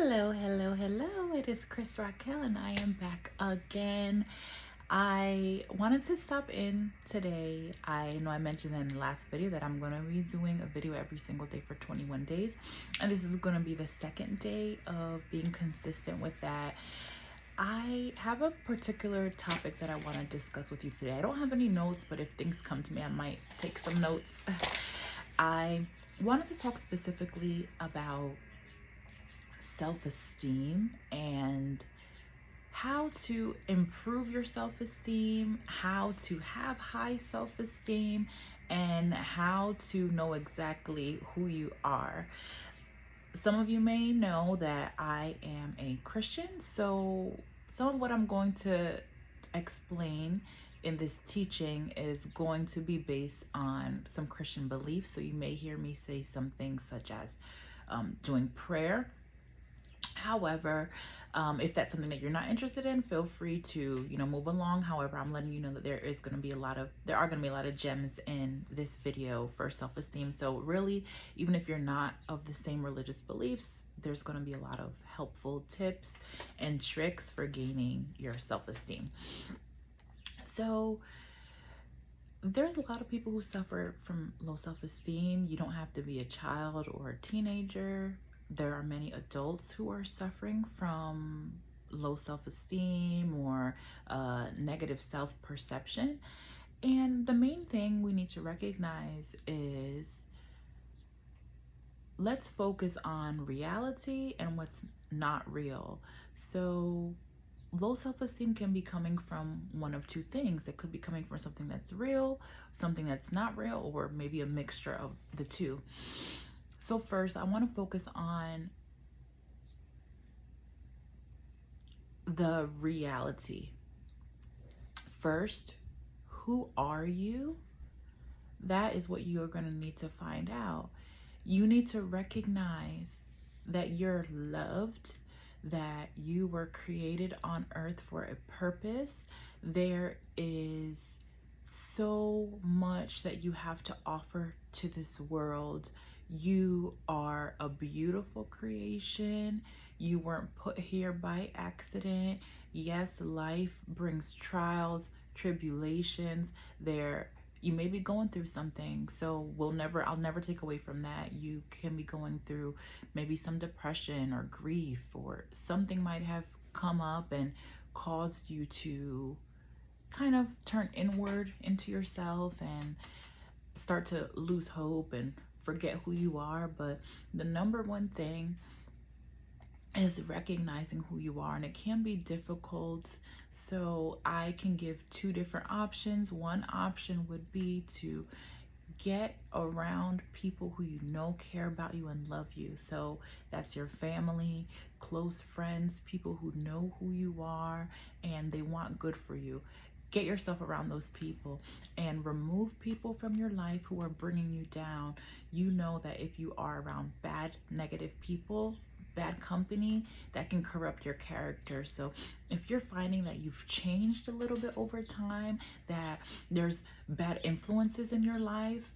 Hello, hello, hello. It is Krystalracquel and I am back again. I wanted to stop in today. I know I mentioned in the last video that I'm going to be doing a video every single day for 21 days. And this is going to be the second day of being consistent with that. I have a particular topic that I want to discuss with you today. I don't have any notes, but if things come to me, I might take some notes. I wanted to talk specifically about self-esteem and how to improve your self-esteem, how to have high self-esteem, and how to know exactly who you are. Some of you may know that I am a Christian, so some of what I'm going to explain in this teaching is going to be based on some Christian beliefs. So you may hear me say some things such as doing prayer. However, if that's something that you're not interested in, feel free to, move along. However, I'm letting you know that there are going to be a lot of gems in this video for self-esteem. So really, even if you're not of the same religious beliefs, there's going to be a lot of helpful tips and tricks for gaining your self-esteem. So there's a lot of people who suffer from low self-esteem. You don't have to be a child or a teenager. There are many adults who are suffering from low self-esteem or negative self-perception. And the main thing we need to recognize is let's focus on reality and what's not real. So low self-esteem can be coming from one of two things. It could be coming from something that's real, something that's not real, or maybe a mixture of the two. So first, I want to focus on the reality. First, who are you? That is what you're going to need to find out. You need to recognize that you're loved, that you were created on earth for a purpose. There is so much that you have to offer to this world. You are a beautiful creation. You weren't put here by accident. Yes, life brings trials, tribulations. You may be going through something, so I'll never take away from that. You can be going through maybe some depression or grief, or something might have come up and caused you to kind of turn inward into yourself and start to lose hope and forget who you are. But the number one thing is recognizing who you are, and it can be difficult. So I can give two different options. One option would be to get around people who you know care about you and love you. So that's your family, close friends, people who know who you are and they want good for you. Get yourself around those people and remove people from your life who are bringing you down. You know that if you are around bad, negative people, bad company, that can corrupt your character. So if you're finding that you've changed a little bit over time, that there's bad influences in your life,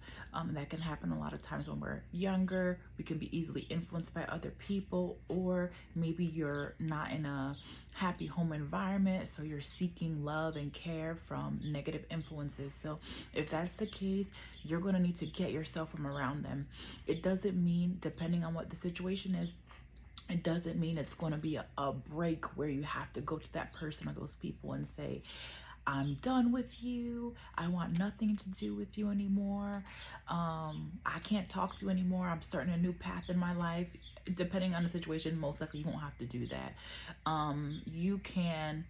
that can happen a lot of times when we're younger. We can be easily influenced by other people, or maybe you're not in a happy home environment, so you're seeking love and care from negative influences. So if that's the case, you're going to need to get yourself from around them. It doesn't mean, depending on what the situation is, it doesn't mean it's going to be a break where you have to go to that person or those people and say, I'm done with you. I want nothing to do with you anymore. I can't talk to you anymore. I'm starting a new path in my life. Depending on the situation, most likely you won't have to do that. You can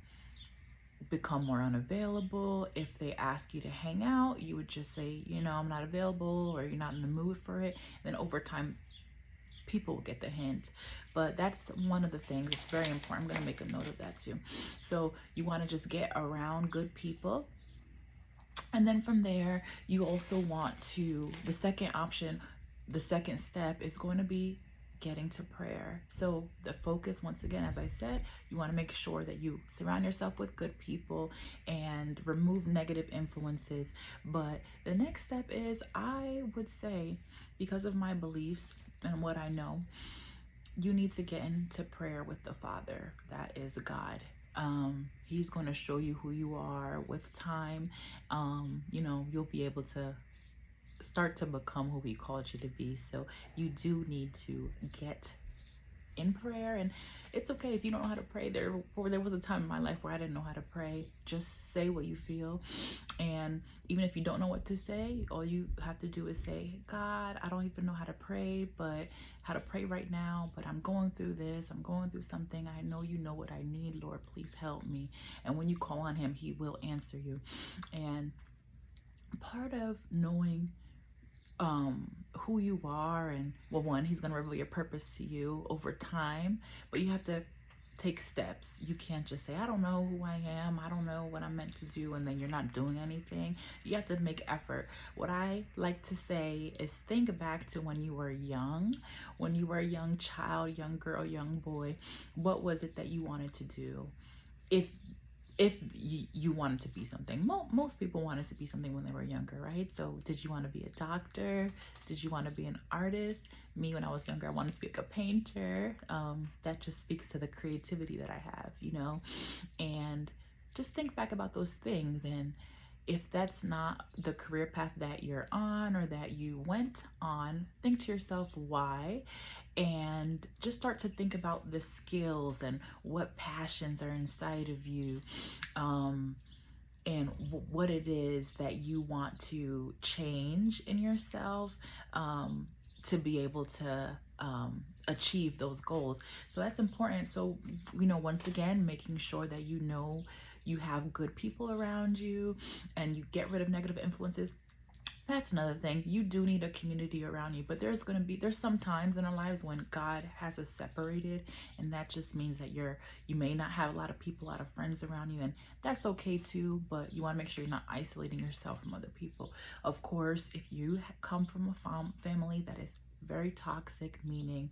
become more unavailable. If they ask you to hang out, you would just say, I'm not available, or you're not in the mood for it. And then over time, people will get the hint. But that's one of the things. It's very important. I'm going to make a note of that too. So you want to just get around good people. And then from there, you also want to, the second option, the second step is going to be getting to prayer. So the focus, once again, as I said, you want to make sure that you surround yourself with good people and remove negative influences. But the next step is, I would say, because of my beliefs and what I know, you need to get into prayer with the Father. That is God. He's going to show you who you are with time. You'll be able to start to become who he called you to be. So you do need to get in prayer, and it's okay if you don't know how to pray. There was a time in my life where I didn't know how to pray. Just say what you feel, and even if you don't know what to say, all you have to do is say, God, I don't even know how to pray, but how to pray right now, but I'm going through this, I'm going through something. I know you know what I need, Lord, please help me. And when you call on him, he will answer you. And part of knowing who you are, and well, one, he's going to reveal your purpose to you over time, but you have to take steps. You can't just say, I don't know who I am, I don't know what I'm meant to do, and then you're not doing anything. You have to make effort. What I like to say is, think back to when you were young, when you were a young child, young girl, young boy. What was it that you wanted to do? If you wanted to be something, most people wanted to be something when they were younger, right? So did you want to be a doctor? Did you want to be an artist? Me, when I was younger, I wanted to be like a painter. That just speaks to the creativity that I have, and just think back about those things. And if that's not the career path that you're on or that you went on, think to yourself why, and just start to think about the skills and what passions are inside of you, and what it is that you want to change in yourself, to be able to achieve those goals. So that's important. So, once again, making sure that you have good people around you and you get rid of negative influences. That's another thing. You do need a community around you, but there's some times in our lives when God has us separated, and that just means that you may not have a lot of friends around you, and that's okay too, but you want to make sure you're not isolating yourself from other people. Of course, if you come from a family that is very toxic, meaning,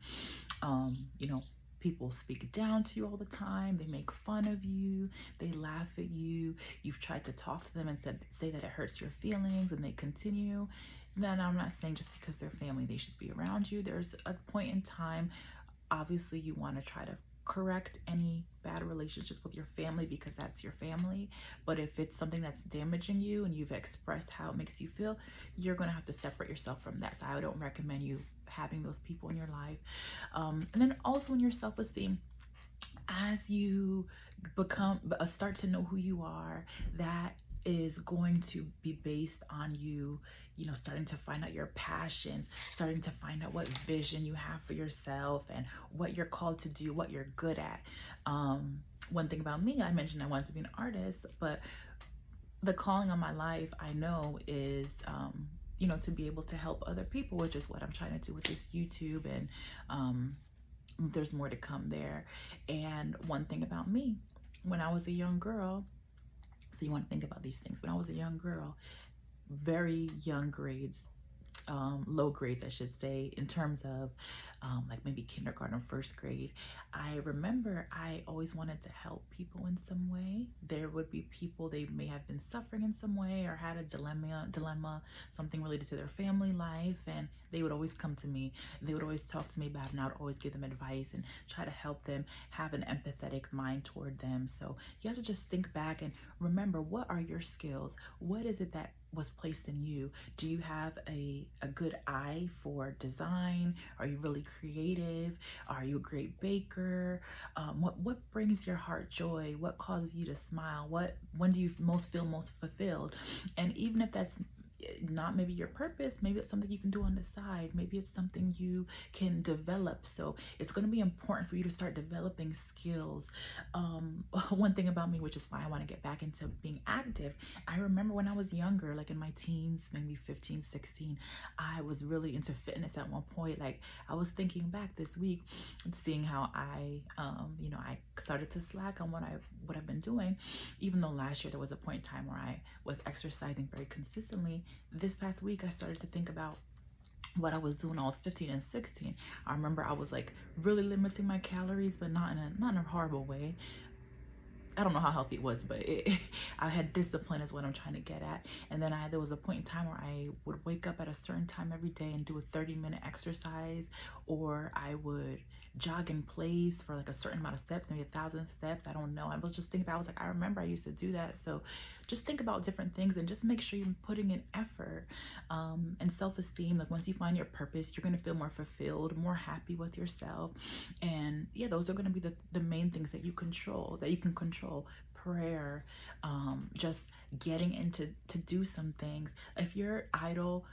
people speak down to you all the time, they make fun of you, they laugh at you, you've tried to talk to them and say that it hurts your feelings, and they continue, then I'm not saying just because they're family they should be around you. There's a point in time, obviously, you want to try to correct any bad relationships with your family because that's your family. But if it's something that's damaging you and you've expressed how it makes you feel, you're going to have to separate yourself from that. So I don't recommend you having those people in your life. And then also in your self-esteem, as you start to know who you are, that is going to be based on you, starting to find out your passions, starting to find out what vision you have for yourself and what you're called to do, what you're good at. One thing about me, I mentioned I wanted to be an artist, but the calling on my life, I know, is to be able to help other people, which is what I'm trying to do with this YouTube, and there's more to come there. And one thing about me, when I was a young girl, so you want to think about these things. When I was a young girl, very young grades, low grades, I should say, in terms of like maybe kindergarten or first grade, I remember I always wanted to help people in some way. There would be people, they may have been suffering in some way or had a dilemma, something related to their family life, and they would always come to me. They would always talk to me about it, and I would always give them advice and try to help them, have an empathetic mind toward them. So you have to just think back and remember, what are your skills? What is it that was placed in you? Do you have a good eye for design? Are you really creative? Are you a great baker? What brings your heart joy? What causes you to smile? When do you feel most fulfilled? And even if that's not maybe your purpose, maybe it's something you can do on the side, maybe it's something you can develop. So it's going to be important for you to start developing skills. One thing about me, which is why I want to get back into being active, I remember when I was younger, like in my teens, maybe 15, 16, I was really into fitness at one point. Like, I was thinking back this week and seeing how I started to slack on what I've been doing, even though last year there was a point in time where I was exercising very consistently. This past week, I started to think about what I was doing when I was 15 and 16. I remember I was like really limiting my calories, but not in a horrible way. I don't know how healthy it was, but I had discipline is what I'm trying to get at. And then there was a point in time where I would wake up at a certain time every day and do a 30-minute exercise, or I would jog in place for like a certain amount of steps, maybe 1,000 steps. I don't know. I was just thinking about, I was like, I remember I used to do that. So just think about different things and just make sure you're putting in effort, and self-esteem. Like once you find your purpose, you're going to feel more fulfilled, more happy with yourself. And yeah, those are going to be the main things that you can control. Prayer, just getting into to do some things. If you're idle,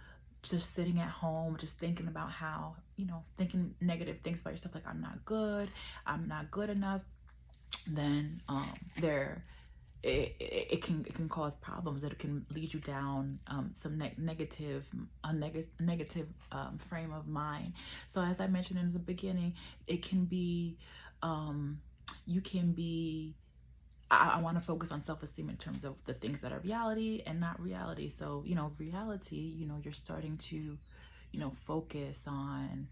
just sitting at home, just thinking about how, thinking negative things about yourself, like I'm not good enough, then it can cause problems. That it can lead you down some negative frame of mind. So as I mentioned in the beginning, it can be you can be I want to focus on self-esteem in terms of the things that are reality and not reality. So, reality, you're starting to, focus on,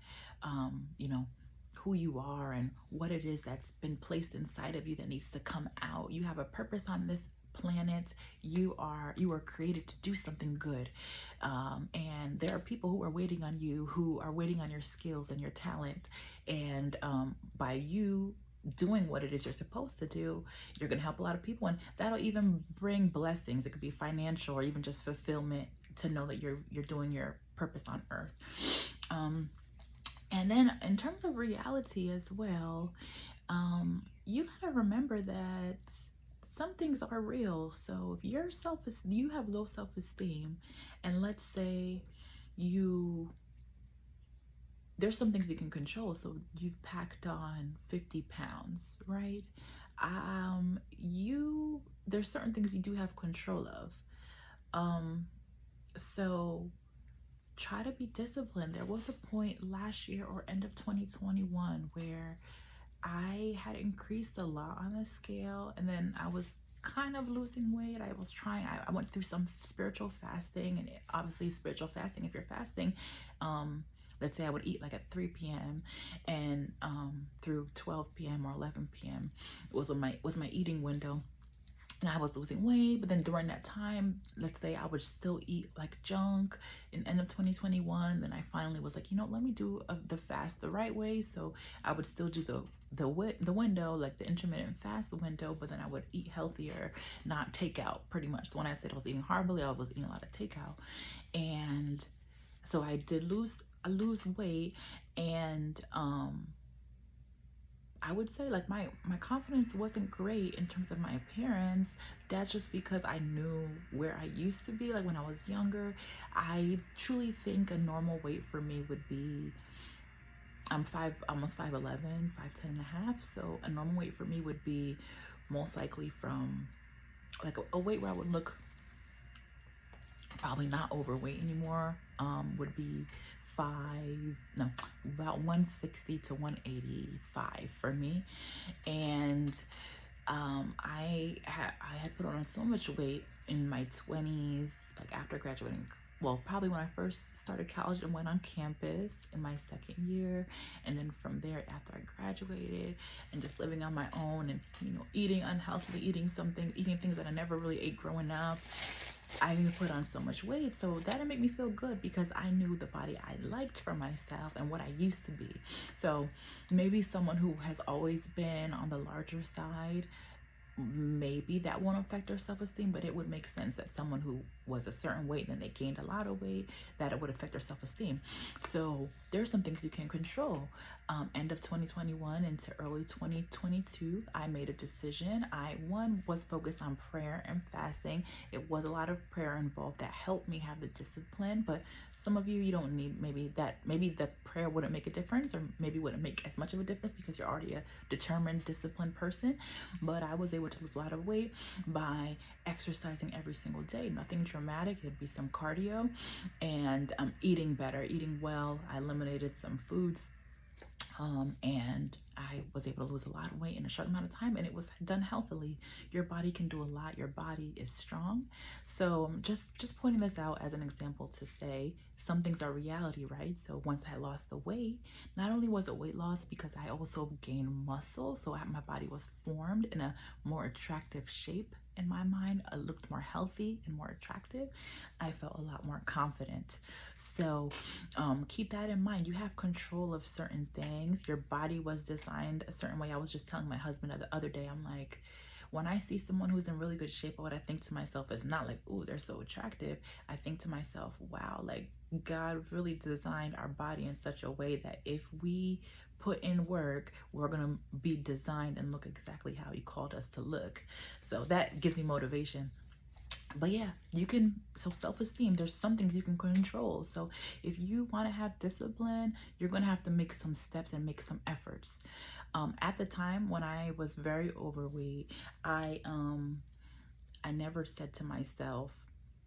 who you are and what it is that's been placed inside of you that needs to come out. You have a purpose on this planet. You are created to do something good. And there are people who are waiting on you, who are waiting on your skills and your talent. And by you doing what it is you're supposed to do, you're going to help a lot of people, and that'll even bring blessings. It could be financial or even just fulfillment to know that you're doing your purpose on earth. And then in terms of reality as well, you got to remember that some things are real. So if you have low self-esteem, and let's say there's some things you can control. So you've packed on 50 pounds, right? There's certain things you do have control of. So try to be disciplined. There was a point last year or end of 2021 where I had increased a lot on the scale, and then I was kind of losing weight. I went through some spiritual fasting, and obviously spiritual fasting, if you're fasting, let's say I would eat like at 3 p.m. and through 12 p.m. or 11 p.m. was my eating window. And I was losing weight, but then during that time, let's say I would still eat like junk in end of 2021. Then I finally was like, let me do the fast the right way. So I would still do the window, like the intermittent fast window, but then I would eat healthier, not takeout pretty much. So when I said I was eating horribly, I was eating a lot of takeout. And so I did lose weight, and I would say like my confidence wasn't great in terms of my appearance. That's just because I knew where I used to be. Like when I was younger, I truly think a normal weight for me would be, I'm almost 5'11", 5'10 and a half. So a normal weight for me would be most likely from like a weight where I would look probably not overweight anymore, would be about 160 to 185 for me. And I had put on so much weight in my 20s, like after graduating. Well, probably when I first started college and went on campus in my second year, and then from there after I graduated and just living on my own and eating unhealthily, eating things that I never really ate growing up. I even put on so much weight, so that didn't make me feel good because I knew the body I liked for myself and what I used to be. So maybe someone who has always been on the larger side, maybe that won't affect their self-esteem, but it would make sense that someone who was a certain weight and then they gained a lot of weight, that it would affect their self-esteem. So there's some things you can control. End of 2021 into early 2022, I made a decision. I was focused on prayer and fasting. It was a lot of prayer involved that helped me have the discipline, but some of you don't need maybe the prayer wouldn't make a difference, or maybe wouldn't make as much of a difference because you're already a determined, disciplined person. But I was able to lose a lot of weight by exercising every single day. Nothing dramatic. It'd be some cardio and eating better, eating well. I eliminated some foods, and I was able to lose a lot of weight in a short amount of time, and it was done healthily. Your body can do a lot. Your body is strong. So just pointing this out as an example to say some things are reality, right? So once I lost the weight, not only was it weight loss, because I also gained muscle. So my body was formed in a more attractive shape in my mind. It looked more healthy and more attractive. I felt a lot more confident. So keep that in mind. You have control of certain things. Your body was designed a certain way. I was just telling my husband the other day, I'm like, when I see someone who's in really good shape, what I think to myself is not like, oh, they're so attractive. I think to myself, wow, like God really designed our body in such a way that if we put in work, we're going to be designed and look exactly how he called us to look. So that gives me motivation. But yeah, you can, so self-esteem, there's some things you can control. So if you want to have discipline, you're going to have to make some steps and make some efforts. At the time when I was very overweight, I never said to myself,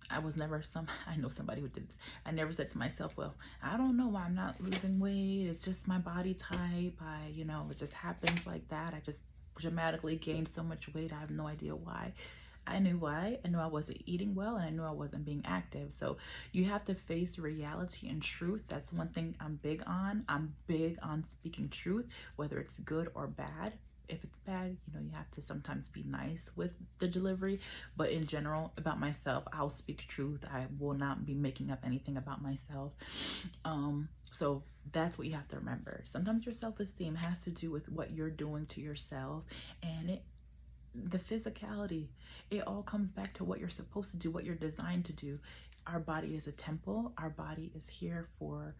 I was never I know somebody who did this. I never said to myself, well, I don't know why I'm not losing weight. It's just my body type. It just happens like that. I just dramatically gained so much weight. I have no idea why. I knew why. I knew I wasn't eating well, and I knew I wasn't being active. So you have to face reality and truth. That's one thing I'm big on. I'm big on speaking truth, whether it's good or bad. If it's bad, you have to sometimes be nice with the delivery. But in general, about myself, I'll speak truth. I will not be making up anything about myself. So that's what you have to remember. Sometimes your self-esteem has to do with what you're doing to yourself, and the physicality, it all comes back to what you're supposed to do, what you're designed to do. Our body is a temple. Our body is here for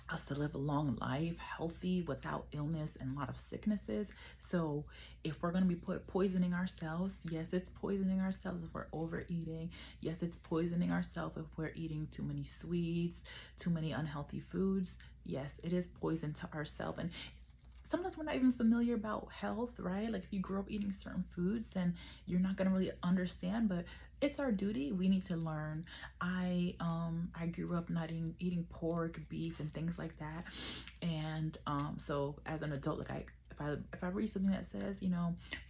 us to live a long life, healthy, without illness and a lot of sicknesses. So if we're going to be poisoning ourselves, yes, it's poisoning ourselves if we're overeating. Yes, it's poisoning ourselves if we're eating too many sweets, too many unhealthy foods. Yes, it is poison to ourselves. And sometimes we're not even familiar about health, right? Like if you grew up eating certain foods, then you're not going to really understand, but it's our duty. We need to learn. I grew up not eating pork, beef, and things like that. And so as an adult, like if I read something that says,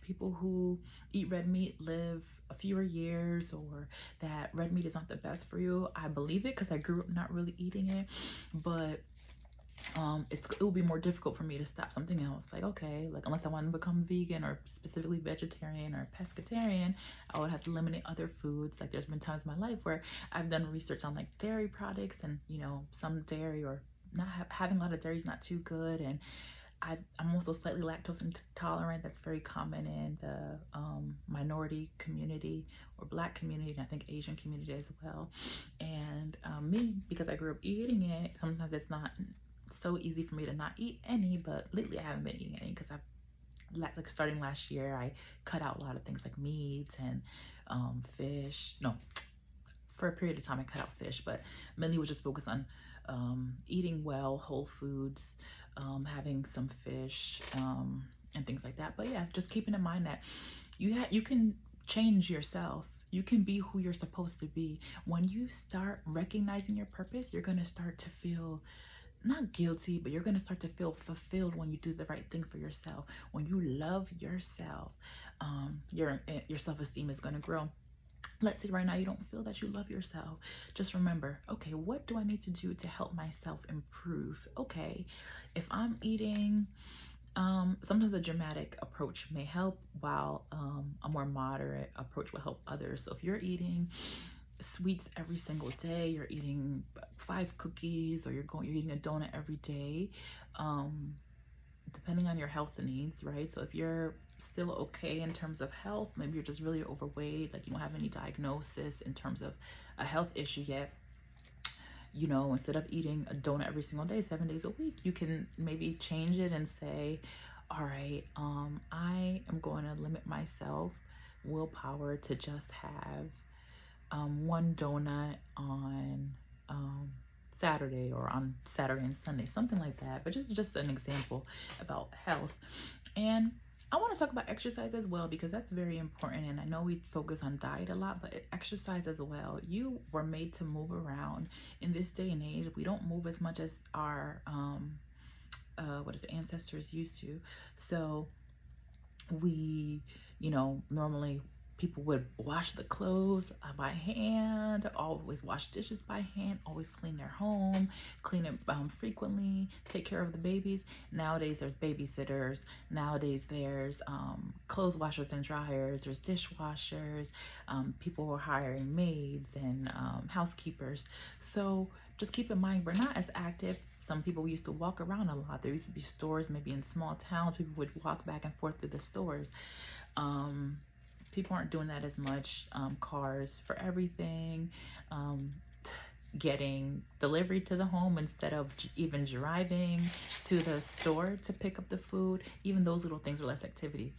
people who eat red meat live a fewer years, or that red meat is not the best for you, I believe it because I grew up not really eating it. But it will be more difficult for me to stop something else. Like, okay, like unless I want to become vegan or specifically vegetarian or pescatarian, I would have to eliminate other foods. Like there's been times in my life where I've done research on like dairy products, and some dairy or not having a lot of dairy is not too good. And I'm also slightly lactose intolerant. That's very common in the minority community or Black community, and I think Asian community as well. And me, because I grew up eating it, sometimes it's not so easy for me to not eat any. But lately I haven't been eating any because like starting last year, I cut out a lot of things like meat and fish. No, for a period of time I cut out fish, but mainly was just focused on eating well, whole foods, having some fish, and things like that. But yeah, just keeping in mind that you can change yourself. You can be who you're supposed to be. When you start recognizing your purpose, you're going to start to feel not guilty, but you're going to start to feel fulfilled when you do the right thing for yourself. When you love yourself, your self-esteem is going to grow. Let's say right now you don't feel that you love yourself. Just remember, okay, what do I need to do to help myself improve? Okay, if I'm eating, sometimes a dramatic approach may help, while a more moderate approach will help others. So if you're eating sweets every single day, you're eating 5 cookies, or you're eating a donut every day, depending on your health needs, right? So if you're still okay in terms of health, maybe you're just really overweight, like you don't have any diagnosis in terms of a health issue yet, instead of eating a donut every single day, 7 days a week, you can maybe change it and say, all right, I am going to limit myself willpower to just have 1 donut on Saturday, or on Saturday and Sunday, something like that. But just an example about health. And I want to talk about exercise as well, because that's very important. And I know we focus on diet a lot, but exercise as well. You were made to move around. In this day and age, we don't move as much as our what is the ancestors used to. So we, normally people would wash the clothes by hand, always wash dishes by hand, always clean their home, clean it frequently, take care of the babies. Nowadays there's babysitters. Nowadays there's clothes washers and dryers. There's dishwashers. People are hiring maids and housekeepers. So just keep in mind, we're not as active. Some people used to walk around a lot. There used to be stores, maybe in small towns, people would walk back and forth through the stores. People aren't doing that as much. Cars for everything, getting delivery to the home instead of even driving to the store to pick up the food. Even those little things are less activity.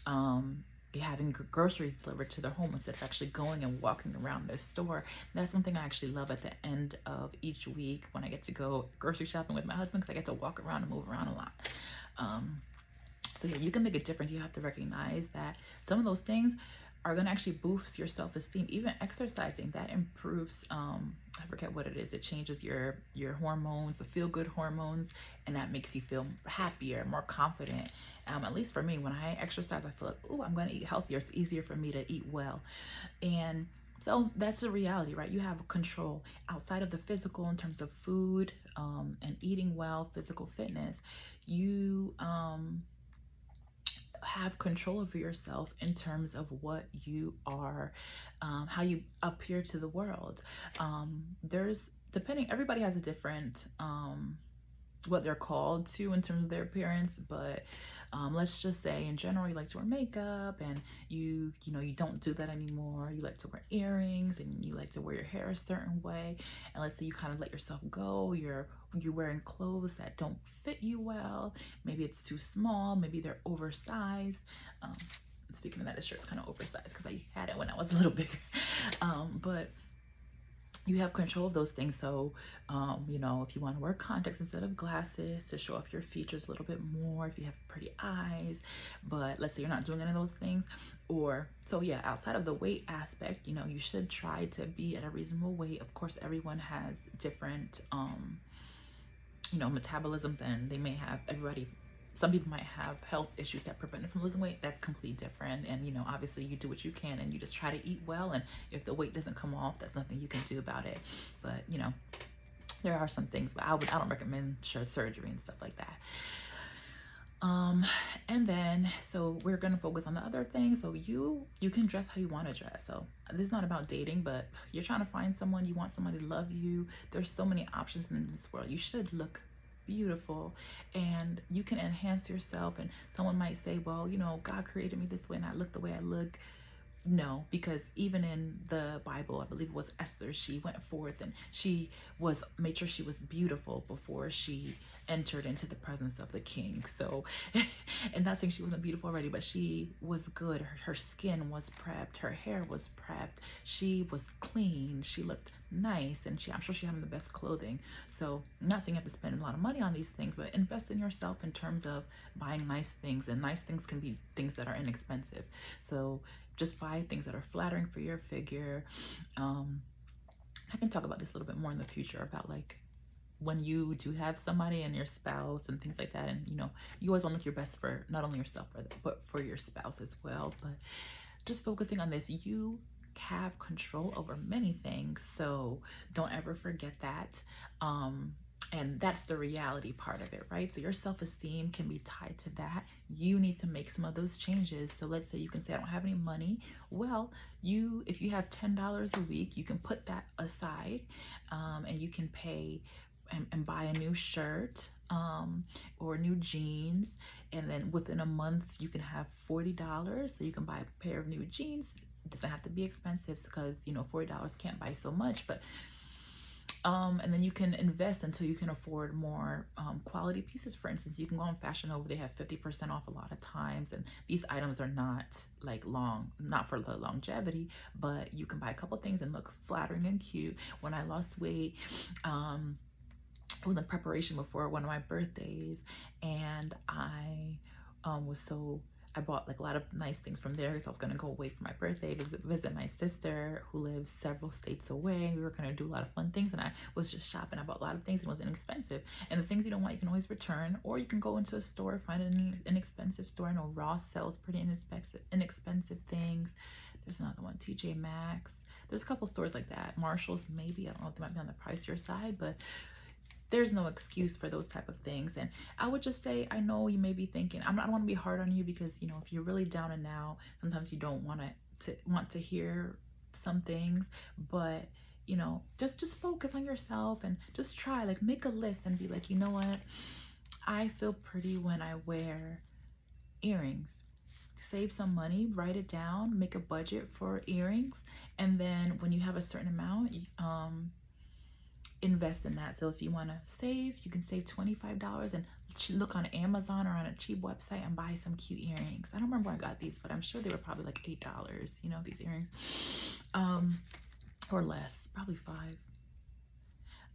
Having groceries delivered to their home instead of actually going and walking around the store. That's one thing I actually love at the end of each week when I get to go grocery shopping with my husband, because I get to walk around and move around a lot. So yeah, you can make a difference. You have to recognize that some of those things are going to actually boost your self-esteem. Even exercising, that improves, I forget what it is. It changes your hormones, the feel-good hormones, and that makes you feel happier, more confident. At least for me, when I exercise, I feel like, oh, I'm going to eat healthier. It's easier for me to eat well. And so that's the reality, right? You have control outside of the physical in terms of food and eating well, physical fitness. You have control over yourself in terms of what you are, how you appear to the world. Everybody has a different what they're called to in terms of their appearance, but let's just say in general you like to wear makeup, and you don't do that anymore. You like to wear earrings, and you like to wear your hair a certain way, and let's say you kind of let yourself go. You're wearing clothes that don't fit you well. Maybe it's too small, maybe they're oversized. Speaking of that, this shirt's kind of oversized because I had it when I was a little bigger. But you have control of those things. So, if you want to wear contacts instead of glasses to show off your features a little bit more, if you have pretty eyes, but let's say you're not doing any of those things, outside of the weight aspect, you should try to be at a reasonable weight. Of course, everyone has different, metabolisms, and some people might have health issues that prevent them from losing weight. That's completely different. And, obviously you do what you can, and you just try to eat well. And if the weight doesn't come off, that's nothing you can do about it. But, there are some things, but I don't recommend surgery and stuff like that. And then, so we're going to focus on the other things. So you can dress how you want to dress. So this is not about dating, but you're trying to find someone, you want somebody to love you. There's so many options in this world. You should look beautiful, and you can enhance yourself. And someone might say, well, God created me this way and I look the way I look. No, because even in the Bible, I believe it was Esther, she went forth and she made sure she was beautiful before she entered into the presence of the king. So, and not saying she wasn't beautiful already, but she was good. Her skin was prepped, her hair was prepped, she was clean, she looked nice, and I'm sure she had the best clothing. So I'm not saying you have to spend a lot of money on these things, but invest in yourself in terms of buying nice things. And nice things can be things that are inexpensive. So just buy things that are flattering for your figure. I can talk about this a little bit more in the future about like when you do have somebody and your spouse and things like that. And you always want to look your best for not only yourself, but for your spouse as well. But just focusing on this, you have control over many things. So don't ever forget that. And that's the reality part of it, right? So your self-esteem can be tied to that. You need to make some of those changes. So let's say you can say, I don't have any money. Well, if you have $10 a week, you can put that aside, and you can pay and buy a new shirt or new jeans. And then within a month, you can have $40. So you can buy a pair of new jeans. It doesn't have to be expensive because, $40 can't buy so much, but and then you can invest until you can afford more quality pieces. For instance, you can go on Fashion Nova. They have 50% off a lot of times, and these items are not not for the longevity, but you can buy a couple things and look flattering and cute. When I lost weight, it was in preparation before one of my birthdays, and I I bought like a lot of nice things from there because I was going to go away for my birthday, visit my sister who lives several states away. We were going to do a lot of fun things, and I was just shopping. I bought a lot of things and it was inexpensive. And the things you don't want, you can always return, or you can go into a store, find an inexpensive store. I know Ross sells pretty inexpensive things. There's another one, TJ Maxx. There's a couple stores like that. Marshall's, maybe. I don't know if they might be on the pricier side, but there's no excuse for those type of things. And I would just say, I know you may be thinking, I don't want to be hard on you, because, you know, if you're really down and out, sometimes you don't want to hear some things, but you know, just focus on yourself and just try, like, make a list and be like, you know what, I feel pretty when I wear earrings. Save some money, write it down, make a budget for earrings, and then when you have a certain amount, invest in that. So if you want to save, you can save $25 and look on Amazon or on a cheap website and buy some cute earrings. I don't remember where I got these, but I'm sure they were probably like $8, you know, these earrings, or less, probably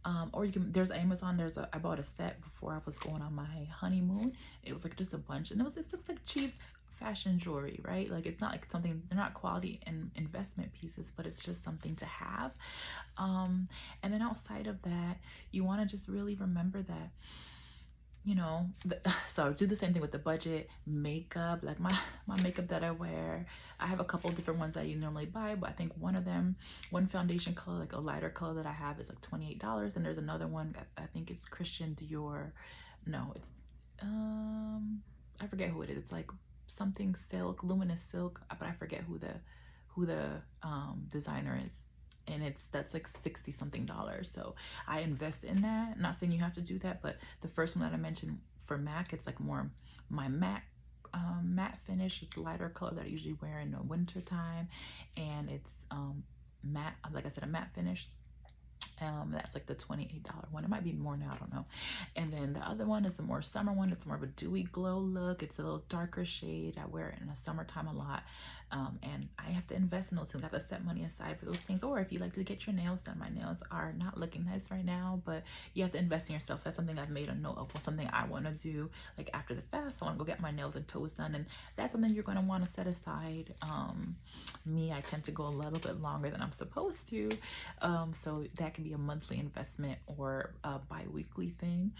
$5. Or you can, there's Amazon, I bought a set before I was going on my honeymoon. It was like just a bunch, and it looks like cheap fashion jewelry, right? Like, it's not like something, they're not quality and investment pieces, but it's just something to have. And then outside of that, you want to just really remember that, you know, so do the same thing with the budget. Makeup, like my makeup that I wear, I have a couple different ones that you normally buy, but I think one foundation color, like a lighter color that I have, is like $28, and there's another one, I think it's Christian Dior. No, it's I forget who it is. It's like something silk, luminous silk, but I forget who the designer is, and that's like $60 something. So I invest in that. Not saying you have to do that, but the first one that I mentioned for MAC, it's like more my matte finish. It's a lighter color that I usually wear in the winter time, and it's matte, like I said, a matte finish. That's like the $28 one. It might be more now, I don't know. And then the other one is the more summer one. It's more of a dewy glow look. It's a little darker shade. I wear it in the summertime a lot. And I have to invest in those things. I have to set money aside for those things. Or if you like to get your nails done, my nails are not looking nice right now, but you have to invest in yourself. So that's something I've made a note of, or something I want to do. Like after the fast, I want to go get my nails and toes done, and that's something you're going to want to set aside. Me, I tend to go a little bit longer than I'm supposed to, so that can be a monthly investment or a bi-weekly thing.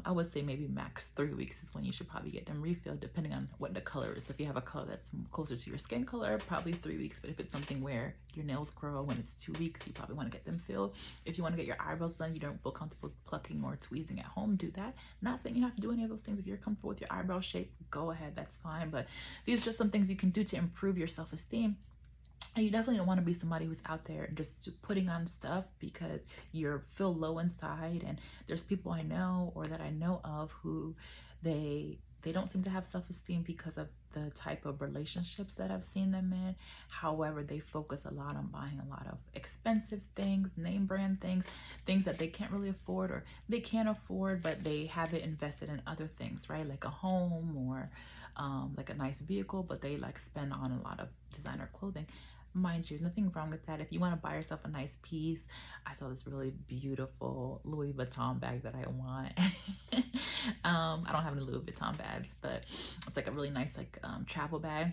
I would say maybe max 3 weeks is when you should probably get them refilled, depending on what the color is. If you have a color that's closer to your skin color, probably 3 weeks. But if it's something where your nails grow when it's 2 weeks, you probably want to get them filled. If you want to get your eyebrows done, you don't feel comfortable plucking or tweezing at home, do that. Not saying you have to do any of those things. If you're comfortable with your eyebrow shape, go ahead, that's fine. But these are just some things you can do to improve your self-esteem. And you definitely don't want to be somebody who's out there just putting on stuff because you feel low inside. And there's people I know, or that I know of, who they don't seem to have self-esteem because of the type of relationships that I've seen them in. However, they focus a lot on buying a lot of expensive things, name brand things that they can't really afford, or they can afford, but they have it invested in other things, right? Like a home, or like a nice vehicle, but they like spend on a lot of designer clothing. Mind you, nothing wrong with that. If you want to buy yourself a nice piece, I saw this really beautiful Louis Vuitton bag that I want. I don't have any Louis Vuitton bags, but it's like a really nice travel bag.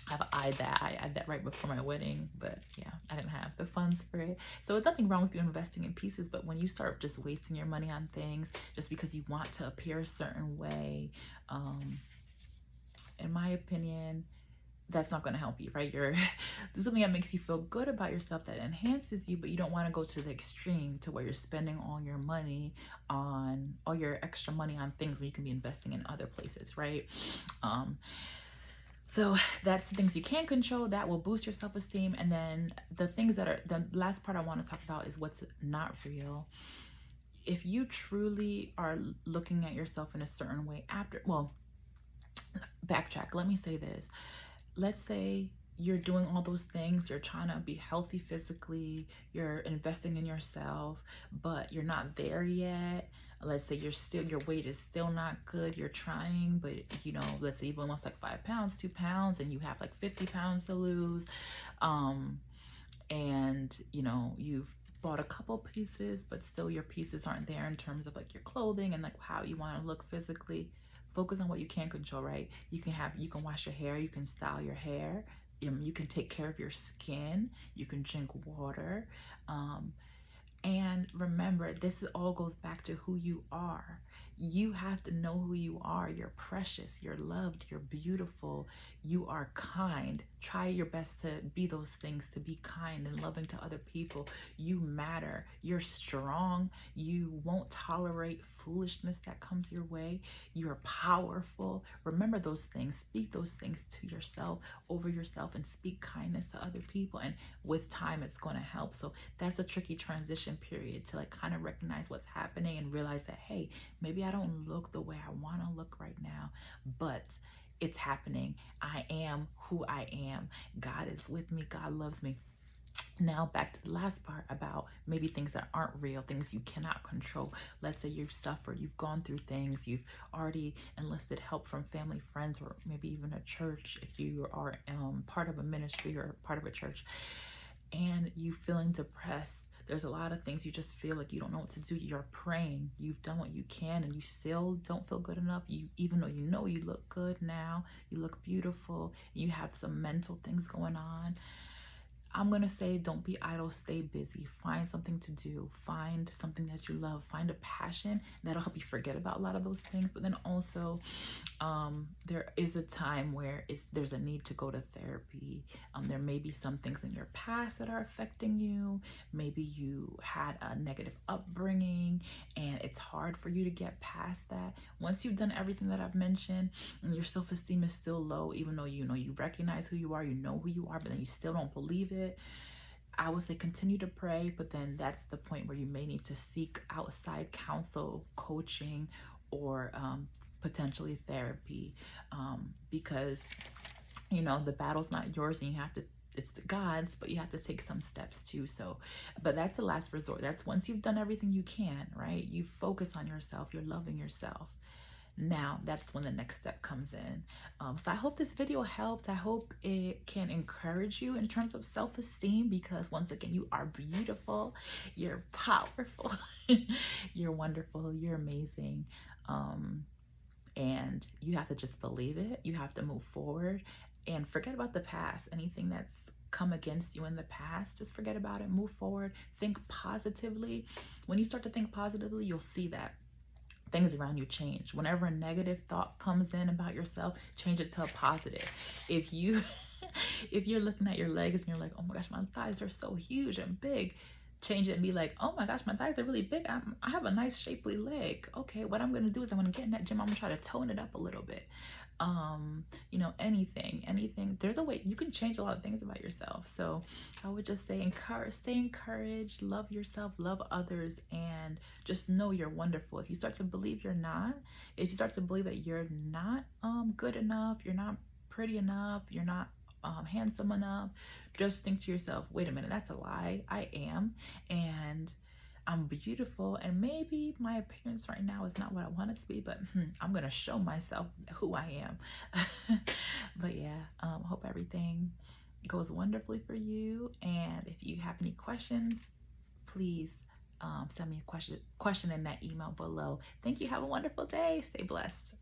I've eyed that. I eyed that right before my wedding, but yeah, I didn't have the funds for it. So it's nothing wrong with you investing in pieces, but when you start just wasting your money on things just because you want to appear a certain way, in my opinion, that's not going to help you, right? There's something that makes you feel good about yourself, that enhances you, but you don't want to go to the extreme to where you're spending all your money on, all your extra money on things when you can be investing in other places, right? So that's the things you can control that will boost your self-esteem. And then the things that are, the last part I want to talk about is what's not real. If you truly are looking at yourself in a certain way backtrack, let me say this. Let's say you're doing all those things, you're trying to be healthy physically, you're investing in yourself, but you're not there yet. Let's say your weight is still not good, you're trying, but you know, let's say you've lost like 5 pounds, 2 pounds, and you have like 50 pounds to lose. And you know, you've bought a couple pieces, but still your pieces aren't there in terms of like your clothing and like how you want to look physically. Focus on what you can control, right? You can wash your hair, you can style your hair, you can take care of your skin, you can drink water. And remember, this all goes back to who you are. You have to know who you are. You're precious, you're loved, you're beautiful, you are kind. Try your best to be those things, to be kind and loving to other people. You matter, you're strong, you won't tolerate foolishness that comes your way. You're powerful. Remember those things, speak those things to yourself, over yourself, and speak kindness to other people. And with time, it's going to help. So that's a tricky transition period to like kind of recognize what's happening and realize that, hey, maybe I don't look the way I want to look right now, but it's happening. I am who I am. God is with me. God loves me. Now back to the last part about maybe things that aren't real, things you cannot control. Let's say you've suffered, you've gone through things, you've already enlisted help from family, friends, or maybe even a church if you are part of a ministry or part of a church, and you feeling depressed. There's a lot of things you just feel like you don't know what to do. You're praying, you've done what you can, and you still don't feel good enough. You, even though you know you look good now, you look beautiful, you have some mental things going on, I'm going to say, don't be idle, stay busy. Find something to do. Find something that you love. Find a passion that'll help you forget about a lot of those things. But then also, there is a time where there's a need to go to therapy. There may be some things in your past that are affecting you. Maybe you had a negative upbringing and it's hard for you to get past that. Once you've done everything that I've mentioned and your self-esteem is still low, even though you know you recognize who you are, you know who you are, but then you still don't believe it, I would say continue to pray. But then that's the point where you may need to seek outside counsel, coaching, or potentially therapy, because you know the battle's not yours and you have to, it's God's, but you have to take some steps too. So, but that's the last resort. That's once you've done everything you can, right? You focus on yourself, you're loving yourself. Now that's when the next step comes in. So I hope this video helped. I hope it can encourage you in terms of self-esteem, because once again, you are beautiful, you're powerful, you're wonderful, you're amazing. And you have to just believe it. You have to move forward and forget about the past. Anything that's come against you in the past, just forget about it. Move forward. Think positively. When you start to think positively, you'll see that things around you change. Whenever a negative thought comes in about yourself, change it to a positive. If you if you're looking at your legs and you're like, oh my gosh, my thighs are so huge and big, change it and be like, oh my gosh, my thighs are really big. I have a nice shapely leg. Okay, what I'm gonna do is I'm gonna get in that gym. I'm gonna try to tone it up a little bit. You know, anything. There's a way you can change a lot of things about yourself. So I would just say stay encouraged, love yourself, love others, and just know you're wonderful. If you start to believe you're not, if you start to believe that you're not good enough, you're not pretty enough, you're not handsome enough, just think to yourself, wait a minute, that's a lie. I am, and I'm beautiful, and maybe my appearance right now is not what I want it to be, but I'm gonna show myself who I am. But yeah, hope everything goes wonderfully for you, and if you have any questions, please send me a question in that email below. Thank you. Have a wonderful day. Stay blessed.